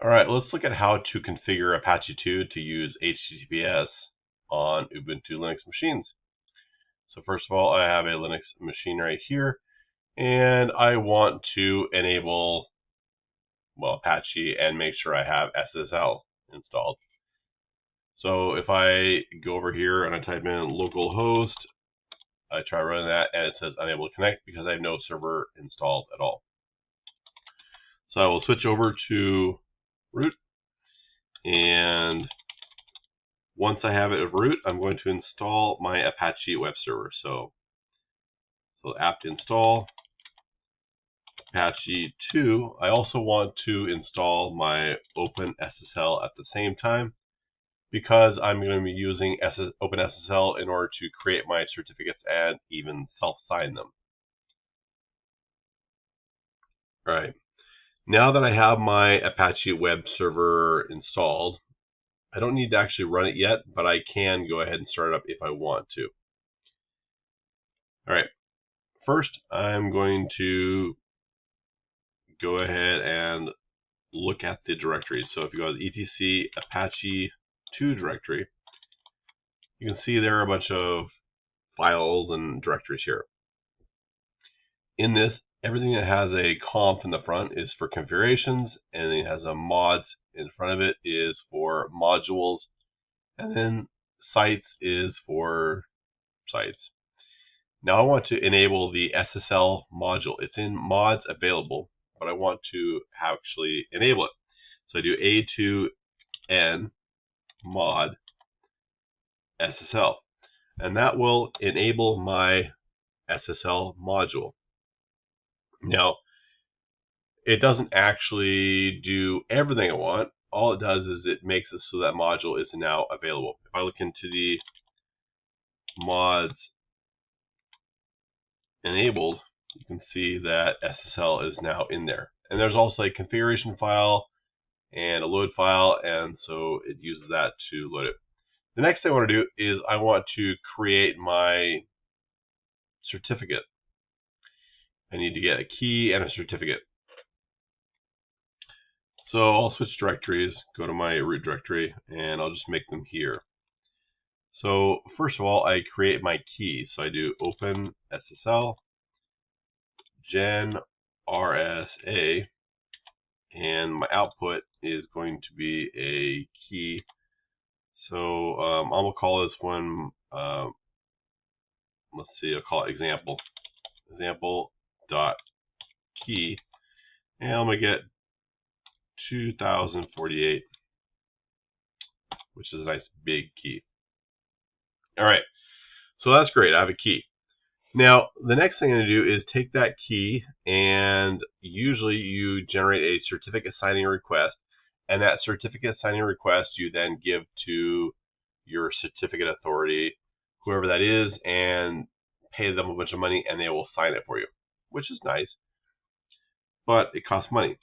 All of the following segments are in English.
All right, let's look at how to configure Apache2 to use HTTPS on Ubuntu Linux machines. So first of all, I have a Linux machine right here, and I want to enable, Apache and make sure I have SSL installed. So if I go over here and I type in localhost, I try running that and it says unable to connect because I have no server installed at all. So I will switch over to root, and once I have it at root, I'm going to install my Apache web server. So apt install Apache2. I also want to install my OpenSSL at the same time because I'm going to be using OpenSSL in order to create my certificates and even self-sign them. All right. Now that I have my Apache web server installed, I don't need to actually run it yet, but I can go ahead and start it up if I want to. All right. First, I'm going to go ahead and look at the directory. So if you go to the etc Apache2 directory, you can see there are a bunch of files and directories here. In this, everything that has a conf in the front is for configurations, and then it has a mods in front of it is for modules, and then sites is for sites. Now I want to enable the SSL module. It's in mods available, but I want to actually enable it. So I do A2N mod SSL, and that will enable my SSL module. Now, it doesn't actually do everything I want. All it does is it makes it so that module is now available. If I look into the mods enabled, you can see that SSL is now in there. And there's also a configuration file and a load file, and so it uses that to load it. The next thing I want to do is I want to create my certificate. I need to get a key and a certificate. So I'll switch directories, go to my root directory, and I'll just make them here. So first of all, I create my key. So I do OpenSSL gen RSA, and my output is going to be a key. So I'm going to call this one, let's see, I'll call it example.key, and I'm going to get 2048, which is a nice big key. All right, so that's great. I have a key. Now, the next thing I'm going to do is take that key, and usually you generate a certificate signing request, and that certificate signing request you then give to your certificate authority, whoever that is, and pay them a bunch of money, and they will sign it for you, which is nice, but it costs money.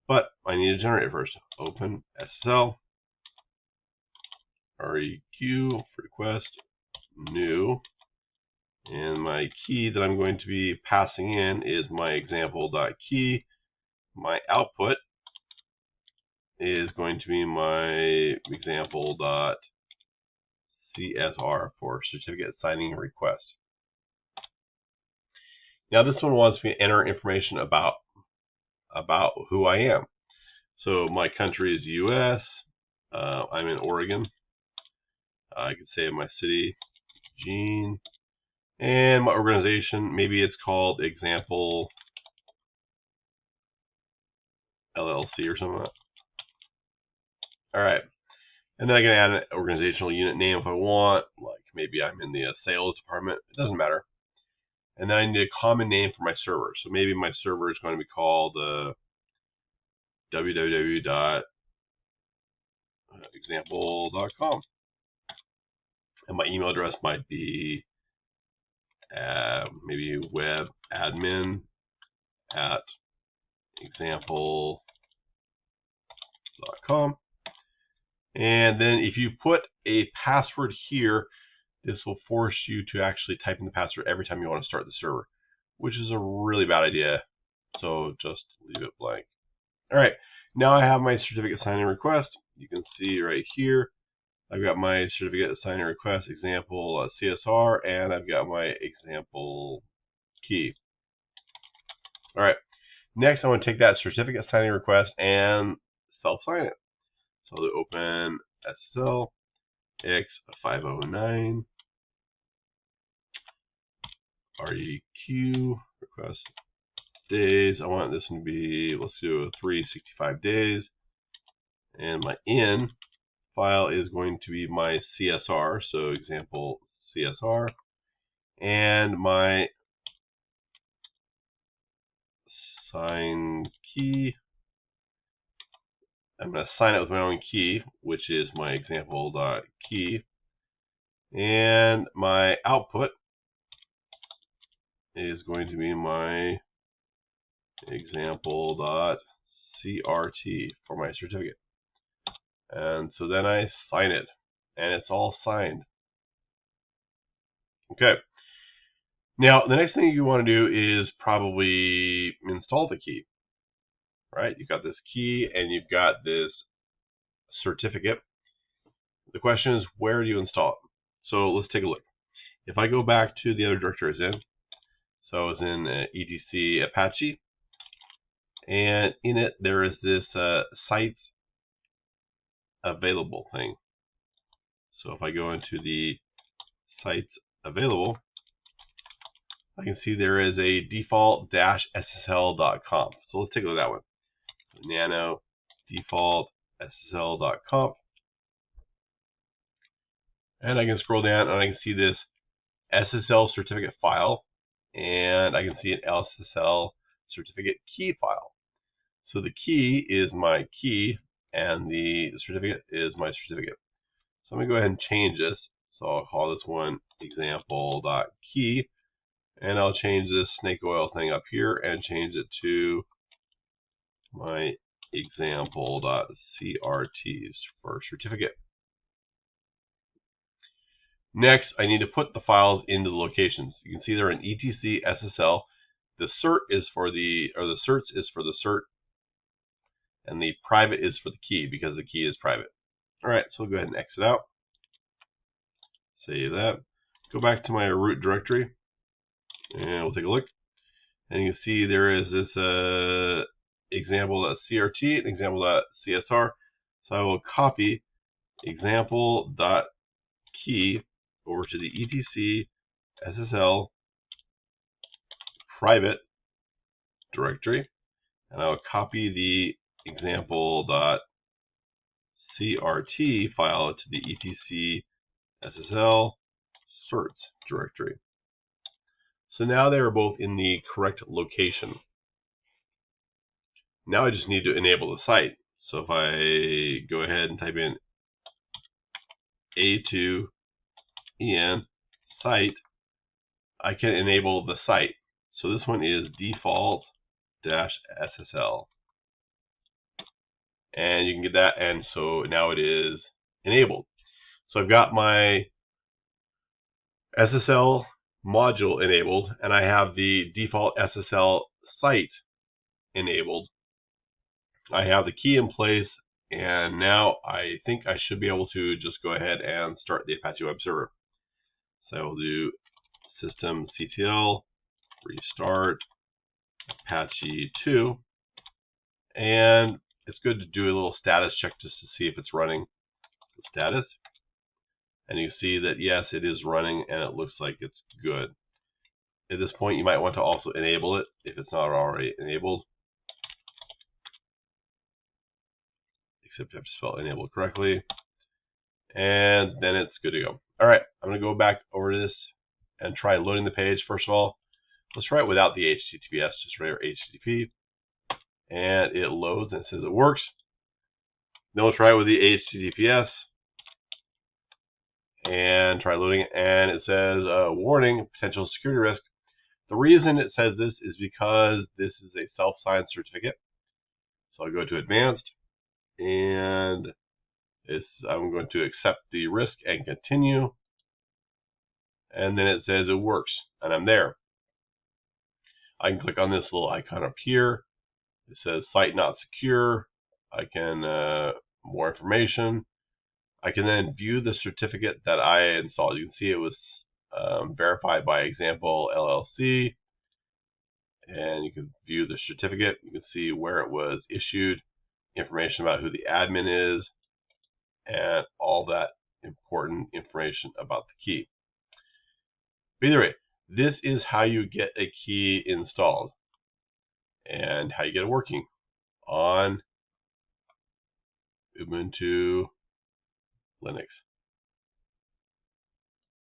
But I need to generate it first. OpenSSL REQ request new, and my key that I'm going to be passing in is my example.key. My output is going to be my example.CSR for certificate signing request. Now this one wants me to enter information about who I am. So my country is US. I'm in Oregon. I could say my city, Eugene, and my organization, maybe it's called Example LLC or something like that. All right, and then I can add an organizational unit name if I want, like maybe I'm in the sales department. It doesn't matter. And then I need a common name for my server. So maybe my server is going to be called www.example.com. And my email address might be maybe webadmin@example.com. And then if you put a password here, this will force you to actually type in the password every time you want to start the server, which is a really bad idea. So just leave it blank. All right. Now I have my certificate signing request. You can see right here, I've got my certificate signing request example CSR, and I've got my example key. All right. Next, I want to take that certificate signing request and self-sign it. So I'll open SSL X509 REQ request days. I want this one to be, let's do 365 days. And my in file is going to be my CSR, so example CSR. And my sign key, I'm going to sign it with my own key, which is my example.key. And my output is going to be my example.crt for my certificate. And so then I sign it, and it's all signed. Okay. Now, the next thing you want to do is probably install the key, right? You've got this key, and you've got this certificate. The question is, where do you install it? So let's take a look. If I go back to the other directory I was in, so I was in etc Apache, and in it there is this sites available thing. So if I go into the sites available, I can see there is a default-ssl.conf. So let's take a look at that one. Nano default-ssl.conf. And I can scroll down and I can see this SSL certificate file, and I can see an SSL certificate key file. So the key is my key, and the certificate is my certificate. So I'm going to go ahead and change this. So I'll call this one example.key, and I'll change this snake oil thing up here and change it to my example.crts for certificate. Next, I need to put the files into the locations. You can see they're in etc SSL. The cert is for the certs is for the cert, and the private is for the key because the key is private. All right, so we'll go ahead and exit out. Save that. Go back to my root directory, and we'll take a look. And you can see there is this example.crt and example.csr. So I will copy example.key over to the etc SSL private directory, and I will copy the example.crt file to the etc SSL certs directory. So now they are both in the correct location. Now I just need to enable the site. So if I go ahead and type in A2EN site, I can enable the site. So this one is default-SSL. And you can get that, and so now it is enabled. So I've got my SSL module enabled, and I have the default SSL site enabled. I have the key in place, and now I think I should be able to just go ahead and start the Apache web server. So I will do systemctl restart Apache2, and it's good to do a little status check just to see if it's running the status. And you see that yes, it is running, and it looks like it's good. At this point, you might want to also enable it if it's not already enabled. Except I have to spell enable correctly. And then it's good to go. All right, I'm going to go back over to this and try loading the page. First of all, let's try it without the HTTPS, just regular HTTP. And it loads and it says it works. Then we'll try it with the HTTPS and try loading it. And it says, warning, potential security risk. The reason it says this is because this is a self-signed certificate. So I'll go to advanced, and I'm going to accept the risk and continue. And then it says it works, and I'm there. I can click on this little icon up here. It says site not secure. I can, more information. I can then view the certificate that I installed. You can see it was verified by Example LLC, and you can view the certificate. You can see where it was issued, information about who the admin is, and all that important information about the key. But either way, this is how you get a key installed and how you get it working on Ubuntu Linux.